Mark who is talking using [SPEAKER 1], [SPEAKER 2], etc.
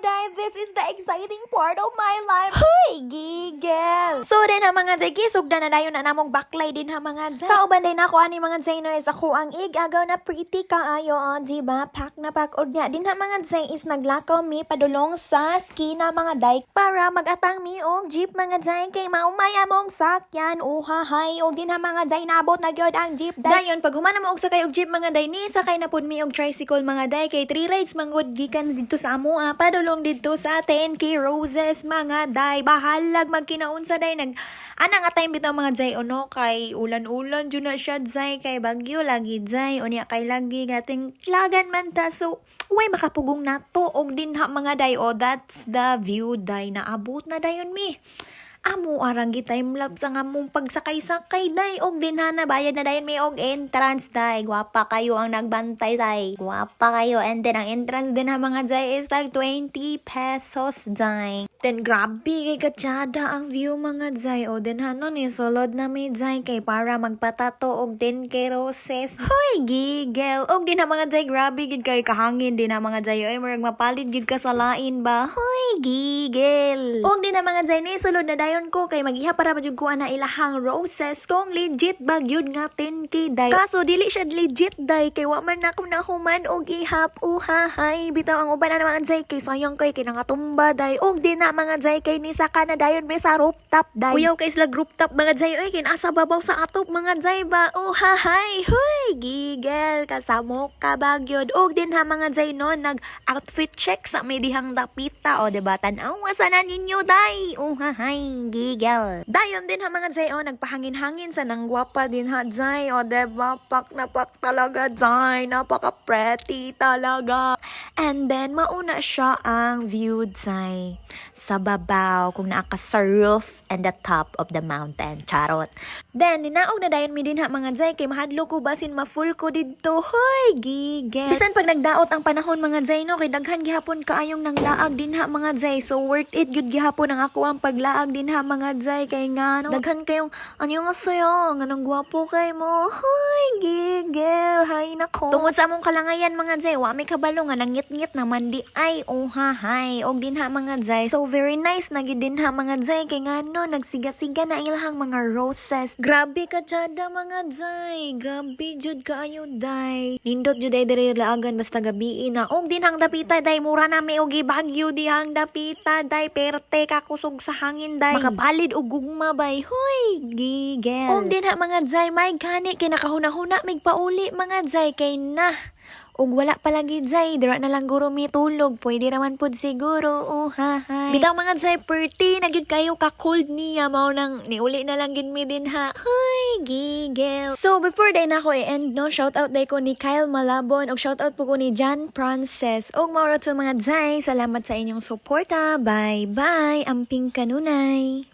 [SPEAKER 1] day, this is the exciting part of my life. Hoy, gigel! So din ha mga day, kisugda na dayon na namong baklay din ha mga day. Kauban din ako ani mga day no is ako ang igagaw na pretty kaayo, diba? Pak na pak od nya din ha mga day is naglakaw mi padulong sa skina mga day para magatang mi og jeep mga day kay maumaya mong sakyan. Uhahay og din ha mga day nabot na gyud ang jeep day. Dayon pag humana mo og sakay og jeep mga day ni sakay na pud mi og tricycle mga day kay 3 rides manggod gikan dito sa amo padulong dito sa 10K Roses mga day. Bahalag magkinaunsa day nag ana nga time bitaw mga day ono kay ulan-ulan jud na siya day kay bagyo lagi day unya kay lagi gating lagan man ta so way makapugong nato og dinha mga day. That's the view day na abot na dayon mi. Amo arang time lapse nga mong pagsakay-sakay day og dinha na bayad na dayon may og entrance day. Gwapa kayo ang nagbantay day. Gwapa kayo and then ang entrance din ha mga day is like 20 pesos day. Then grabe kay katsada ang view mga day. O din ha nun sulod na may day kay para magpatato og 10K Roses. Hoy gigel. Og din ha mga day grabe gid kay kahangin din ha mga day. Oy murag mapalid gid ka sa lain ba. Hoy gigel. Og din ha mga day ni sulod na dayon ko kay magiha para majud ko ana ilahang roses kung legit ba gyud nga 10K day. Kaso dili siya legit day kay wa man ako nahuman og ihap. Uhahay bitaw ang uban na mga day kay sayang kay kinangatumba day. Og din na mga day kay ni saka na dayon may sa rooftop day. Kuyaw kay sila rooftop mga day oy kinasa babaw sa atop mga day ba. Uhahay hoy gigel kasamo ka ba gyud. Og din ha mga day no nag outfit check sa may dihang dapita o diba tan-aw sana ninyo day. Uhahay gigel. Dayon din ha mga day nagpahangin-hangin sa nanggwapa din ha day o diba pak na pak talaga day napaka pretty talaga. And then mauna siya ang view day sa babaw kung naa ka sa roof and the top of the mountain. Charot. Then, ninaog na dayon mi din ha mga day kay mahadlo ko basin ma-full ko dito. Hoy, gigel. Bisan pag nagdaot ang panahon mga day no, kay daghan gihapon kaayong nanglaag din ha mga day. So, worth it yun gihapon ang ako ang paglaag din ha mga day. Kay nga, no, daghan kayong, anyo nga sayo, nga nang gwapo kay mo. Hoy, gigel. Hay nako. Tungod sa among kalangayan mga day, wa may kabalo nga nangit-ngit naman di ay. Uhahay. Og din ha mga day. So, very nice na gid din ha mga day. Kay nga no, nagsiga-siga na ilahang mga roses. Grabe ka tsada mga day. Grabe jud kaayo day. Nindot jud day diri laagan basta gabi na. Og din hang dapita day mura na may og bagyo di hang dapita day perte ka kusog sa hangin day. Makapalid og gugma bay. Hoy, gigel. Og din ha mga day may gani kay nakahuna-huna mig pauli mga day kay na. Ug wala palagi day, dira na lang guro mi tulog. Pwede raman pud siguro. Uhahay. Bitaw mga day, pretty na gyud kayo ka-cold niya mao nang niuli na lang gid mi din ha. Hoy, gigel. So before day na ko i-end no, shout out day ko ni Kyle Malabon og shout out po ko ni John Frances. Og mao to mga day, salamat sa inyong suporta. Bye bye. Amping kanunay.